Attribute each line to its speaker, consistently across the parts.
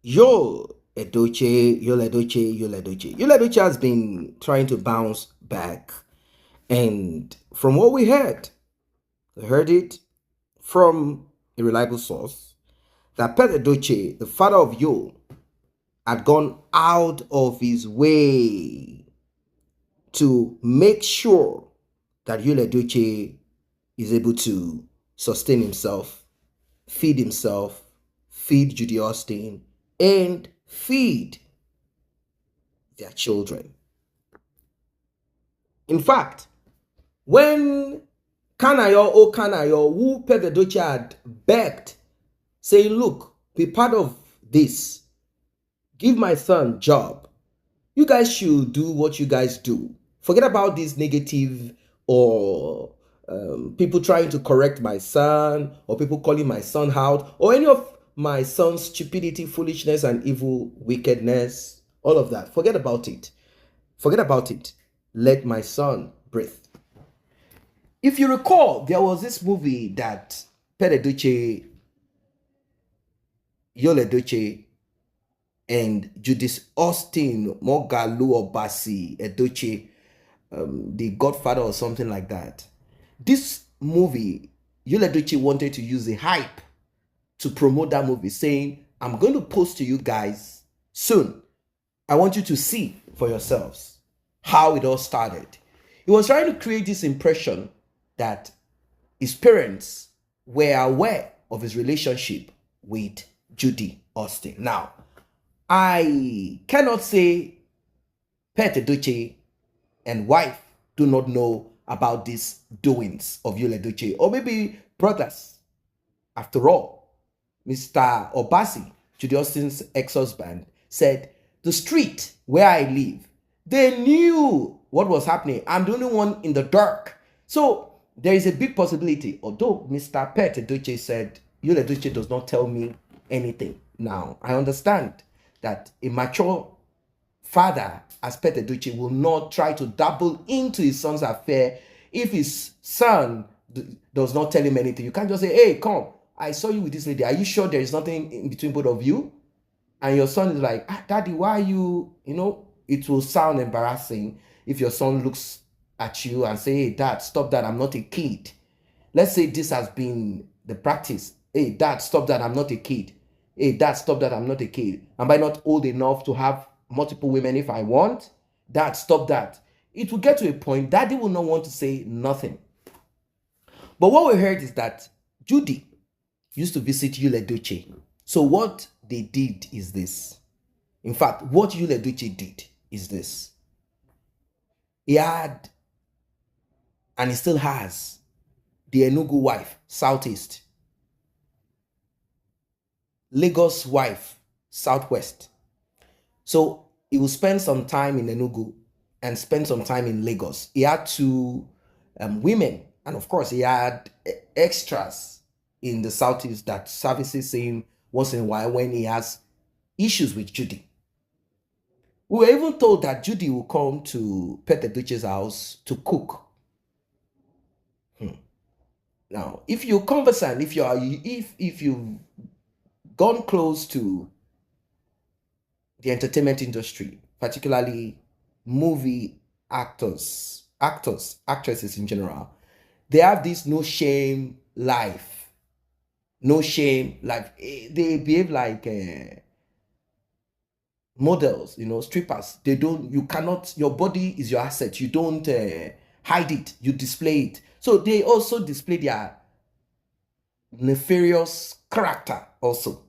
Speaker 1: Edochie has been trying to bounce back. And from what we heard it from a reliable source, that Pet Edochie, the father of Yo, had gone out of his way to make sure that Edochie is able to sustain himself, feed Judy Austin, and feed their children. In fact, when Kanayo, who Pet Edochie had begged, saying, look, be part of this, give my son job, you guys should do what you guys do. Forget about this negative or people trying to correct my son, or people calling my son out, or any of my son's stupidity, foolishness, and evil wickedness. All of that. Forget about it. Let my son breathe. If you recall, there was this movie that Pet Edochie, Edochie, and Judith Austin, Mogalu Obasi, Edochie, the Godfather or something like that. This movie, Edochie wanted to use the hype to promote that movie, saying, I'm going to post to you guys soon. I want you to see for yourselves how it all started. He was trying to create this impression that his parents were aware of his relationship with Judy Austin. Now, I cannot say Pet Edochie and wife do not know about these doings of Edochie, or maybe brothers. After all, Mr. Obasi, Judy Austin's ex-husband, said, the street where I live, they knew what was happening. I'm the only one in the dark. So there is a big possibility, although Mr. Pet Edochie said, Edochie does not tell me anything. Now, I understand that a mature father as Pet Edochie will not try to dabble into his son's affair if his son does not tell him anything. You can't just say, hey, come, I saw you with this lady. Are you sure there is nothing in between both of you? And your son is like, daddy, why are you, it will sound embarrassing if your son looks at you and say, hey, dad, stop that, I'm not a kid. Let's say this has been the practice. Hey, dad, stop that, I'm not a kid. Hey, dad, stop that, I'm not a kid. Am I not old enough to have multiple women if I want? Dad, stop that. It will get to a point, daddy will not want to say nothing. But what we heard is that Judy used to visit Edochie. So what they did is this. In fact, what Edochie did is this. He had, and he still has, the Enugu wife, Southeast. Lagos wife, Southwest. So he will spend some time in Enugu and spend some time in Lagos. He had two women, and of course he had extras in the Southeast that services him once in a while when he has issues with Judy. We were even told that Judy will come to Pet Edochie's house to cook. Now, if you're conversant, if you've gone close to the entertainment industry, particularly movie actors, actresses in general, they have this no shame life. No shame life. They behave like models, strippers. Your body is your asset. You don't hide it, you display it. So they also display their nefarious character also.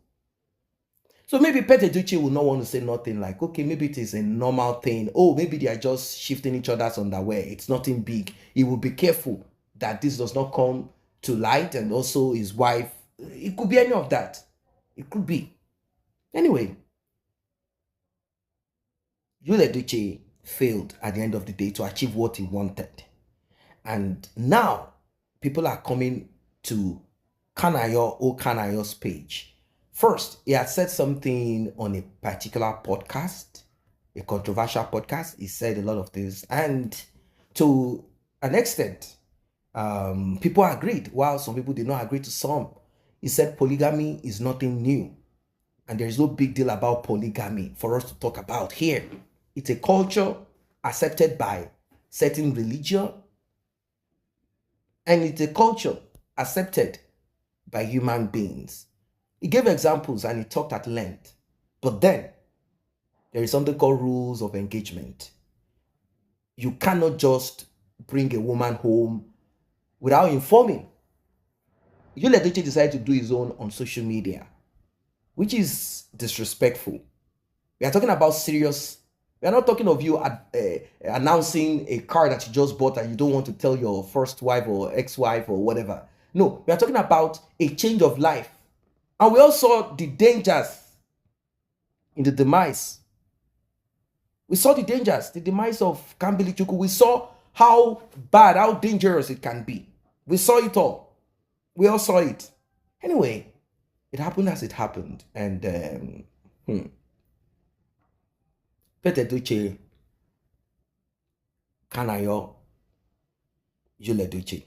Speaker 1: So maybe Pet Edochie will not want to say nothing like, okay, maybe it is a normal thing. Oh, maybe they are just shifting each other's underwear. It's nothing big. He will be careful that this does not come to light, and also his wife. It could be any of that. It could be. Anyway, Edochie failed at the end of the day to achieve what he wanted. And now people are coming to Kanayo's page. First, he had said something on a particular podcast, a controversial podcast. He said a lot of things, and to an extent, people agreed, while some people did not agree to some. He said polygamy is nothing new. And there is no big deal about polygamy for us to talk about here. It's a culture accepted by certain religion, and it's a culture accepted by human beings. He gave examples and he talked at length. But then there is something called rules of engagement. You cannot just bring a woman home without informing. Edochie decided to do his own on social media, which is disrespectful. We are talking about serious. We are not talking of you announcing a car that you just bought and you don't want to tell your first wife or ex-wife or whatever. No, we are talking about a change of life. And we all saw the dangers in the demise. We saw the dangers, the demise of Kambili Chukwu. We saw how bad, how dangerous it can be. We saw it all. We all saw it. Anyway, it happened as it happened. And Edochie, Kanayo, Edochie.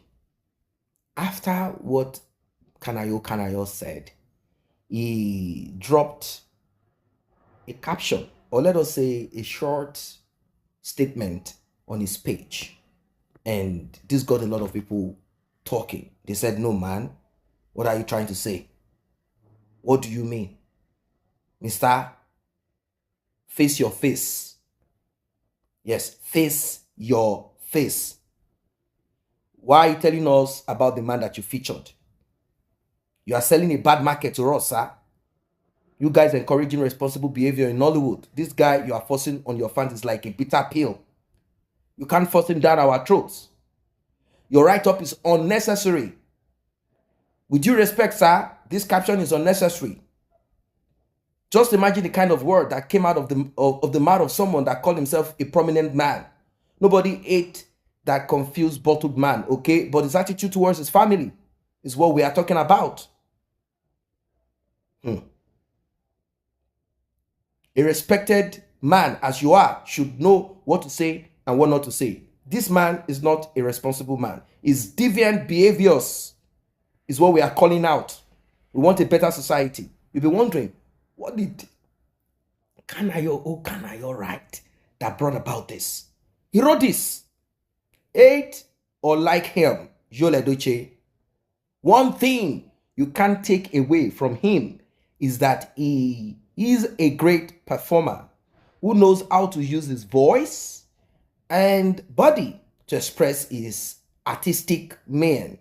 Speaker 1: After what Kanayo said, he dropped a caption, or let us say a short statement on his page. And this got a lot of people talking. They said, no, man, what are you trying to say? What do you mean? Mister, face your face. Yes, face your face. Why are you telling us about the man that you featured? You are selling a bad market to us, sir. You guys encouraging responsible behavior in Nollywood. This guy you are forcing on your fans is like a bitter pill. You can't force him down our throats. Your write-up is unnecessary. With due respect, sir, this caption is unnecessary. Just imagine the kind of word that came out of the mouth of someone that called himself a prominent man. Nobody ate that confused, bottled man, okay? But his attitude towards his family is what we are talking about. A respected man, as you are, should know what to say and what not to say. This man is not a responsible man. His deviant behaviors is what we are calling out. We want a better society. You'll be wondering, what did Kanayo write that brought about this? He wrote this. Hate or like him, Edochie. One thing you can't take away from him is that he is a great performer who knows how to use his voice and body to express his artistic man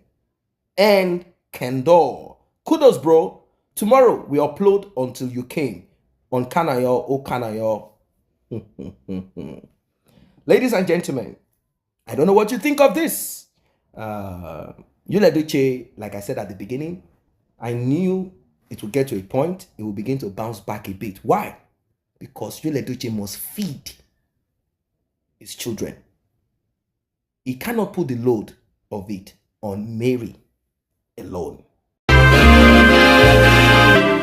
Speaker 1: and candor. Kudos, bro. Tomorrow we upload Until You Came on Kanayo. Ladies and gentlemen, I don't know what you think of this. Edochie, like I said at the beginning, I knew it would get to a point, it will begin to bounce back a bit. Why? Because Edochie must feed his children. He cannot put the load of it on Mary alone.